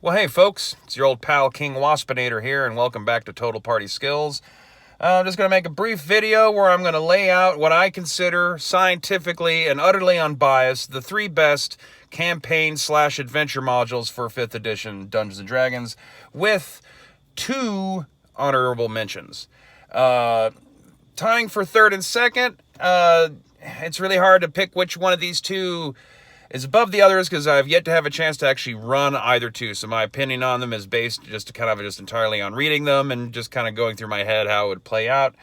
Well, hey, folks, it's your old pal King Waspinator here, and welcome back to Total Party Skills. I'm just going to make a brief video where I'm going to lay out what I consider scientifically and utterly unbiased the three best campaign/adventure modules for 5th edition Dungeons & Dragons, with two honorable mentions. Tying for third and second, it's really hard to pick which one of these two is above the others because I've yet to have a chance to actually run either two. So my opinion on them is based just entirely on reading them and just kind of going through my head how it would play out.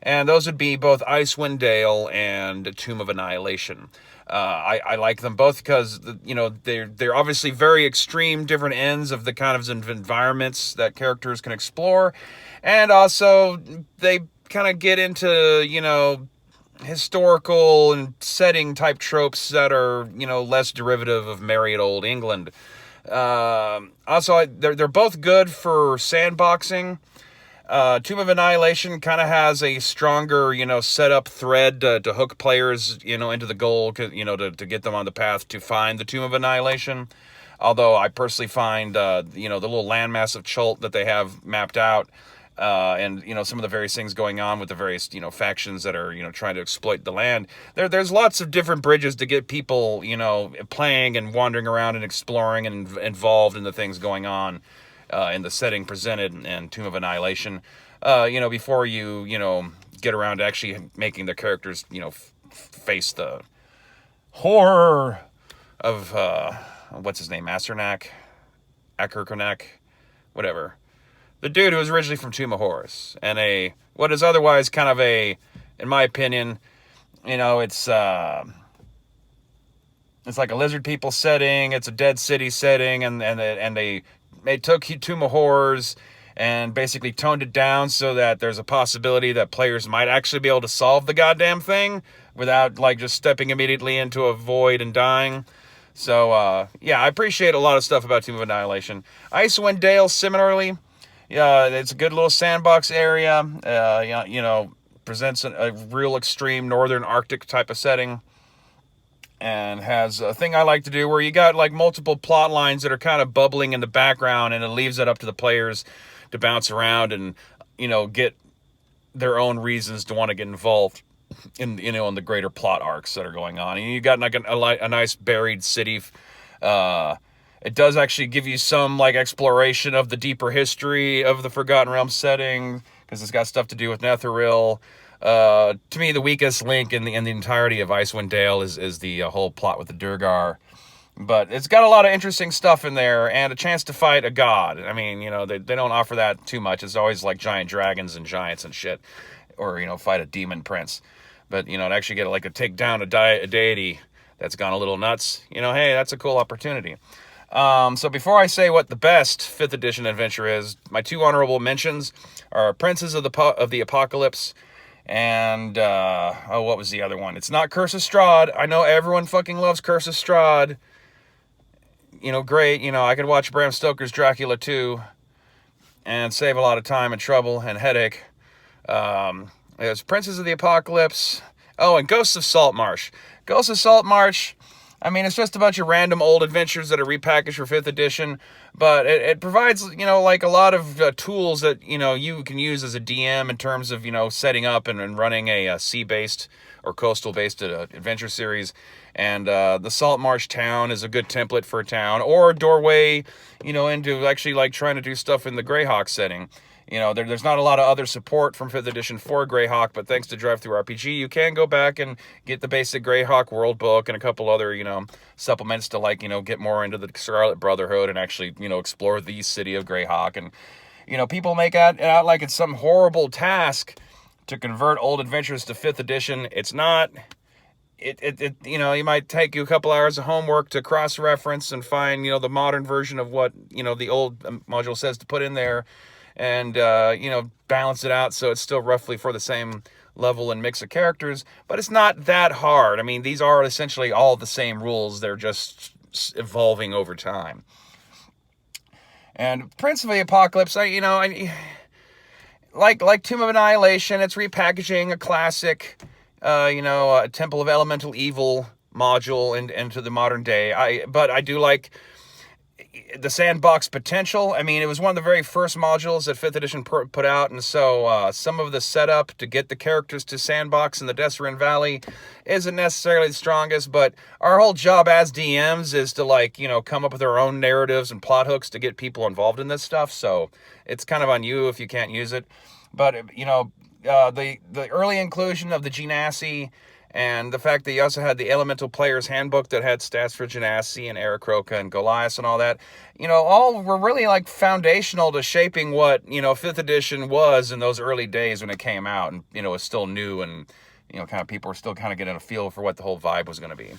And those would be both Icewinddale and Tomb of Annihilation. I like them both because they're obviously very extreme, different ends of the kind of environments that characters can explore, and also they kind of get into historical and setting type tropes that are less derivative of merry old England. Also, they're both good for sandboxing. Tomb of Annihilation kind of has a stronger setup thread to hook players into the goal, to get them on the path to find the Tomb of Annihilation. Although I personally find the little landmass of Chult that they have mapped out, and some of the various things going on with the various factions that are trying to exploit the land. There's lots of different bridges to get people playing and wandering around and exploring and involved in the things going on in the setting presented in Tomb of Annihilation. Before you get around to actually making the characters face the horror of what's his name, Akerkonak, whatever. The dude who was originally from Tomb of Horrors, and what is otherwise kind of in my opinion, it's like a lizard people setting. It's a dead city setting, and they took Tomb of Horrors and basically toned it down so that there's a possibility that players might actually be able to solve the goddamn thing without just stepping immediately into a void and dying. So I appreciate a lot of stuff about Tomb of Annihilation. Icewinddale, similarly. Yeah, it's a good little sandbox area. Presents a real extreme northern Arctic type of setting, and has a thing I like to do where you got multiple plot lines that are kind of bubbling in the background, and it leaves it up to the players to bounce around and get their own reasons to want to get involved in the greater plot arcs that are going on. And you got a nice buried city. It does actually give you some exploration of the deeper history of the Forgotten Realms setting, because it's got stuff to do with Netheril. To me, the weakest link in the entirety of Icewinddale is the whole plot with the Durgar. But it's got a lot of interesting stuff in there, and a chance to fight a god. I mean, they don't offer that too much. It's always giant dragons and giants and shit, or fight a demon prince. But to actually get to take down a deity that's gone a little nuts, hey, that's a cool opportunity. So before I say what the best 5th edition adventure is, my two honorable mentions are Princes of the Apocalypse and, what was the other one? It's not Curse of Strahd. I know everyone fucking loves Curse of Strahd. Great. I could watch Bram Stoker's Dracula 2 and save a lot of time and trouble and headache. There's Princes of the Apocalypse. Oh, and Ghosts of Saltmarsh. Ghosts of Saltmarsh, I mean, it's just a bunch of random old adventures that are repackaged for 5th edition, but it provides, a lot of tools that, you can use as a DM in terms of, setting up and running a sea-based or coastal-based adventure series. And the Saltmarsh town is a good template for a town, or a doorway, into actually trying to do stuff in the Greyhawk setting. There's not a lot of other support from 5th edition for Greyhawk, but thanks to Drive-Thru-RPG, you can go back and get the basic Greyhawk world book and a couple other, supplements to get more into the Scarlet Brotherhood and actually, explore the city of Greyhawk. And, people make it out like it's some horrible task to convert old adventures to 5th edition. It's not. It might take you a couple hours of homework to cross-reference and find, the modern version of what, the old module says to put in there, and balance it out so it's still roughly for the same level and mix of characters. But it's not that hard. I mean, these are essentially all the same rules. They're just evolving over time. And Prince of the Apocalypse, like Tomb of Annihilation, it's repackaging a classic, a Temple of Elemental Evil module into the modern day. But I do like the sandbox potential. I mean, it was one of the very first modules that 5th edition put out, and so some of the setup to get the characters to sandbox in the Desserin Valley isn't necessarily the strongest, but our whole job as DMs is to, like, you know, come up with our own narratives and plot hooks to get people involved in this stuff, so it's kind of on you if you can't use it. But, you know, the early inclusion of the Genasi, and the fact that you also had the Elemental Player's Handbook that had stats for Genasi and Aarakocra and Goliath and all that, you know, all were really, like, foundational to shaping what, you know, 5th edition was in those early days when it came out, and, you know, it was still new, and, you know, kind of people were still kind of getting a feel for what the whole vibe was going to be.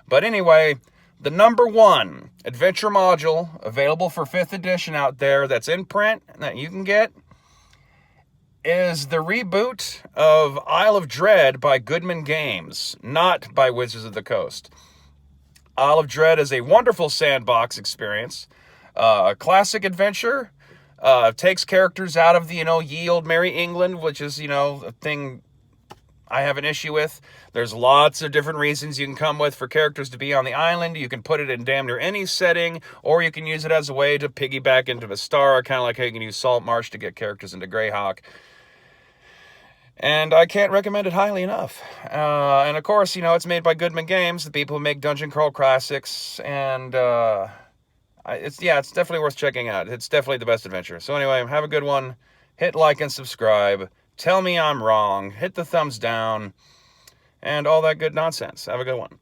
But anyway, the #1 adventure module available for 5th edition out there that's in print that you can get is the reboot of Isle of Dread by Goodman Games, not by Wizards of the Coast. Isle of Dread is a wonderful sandbox experience, a classic adventure, takes characters out of the, you know, ye old merry England, which is, you know, a thing I have an issue with. There's lots of different reasons you can come with for characters to be on the island. You can put it in damn near any setting, or you can use it as a way to piggyback into Vistara, kind of like how you can use Saltmarsh to get characters into Greyhawk. And I can't recommend it highly enough. And of course, you know, it's made by Goodman Games, the people who make Dungeon Crawl Classics, and it's definitely worth checking out. It's definitely the best adventure. So anyway, have a good one. Hit like and subscribe. Tell me I'm wrong. Hit the thumbs down. And all that good nonsense. Have a good one.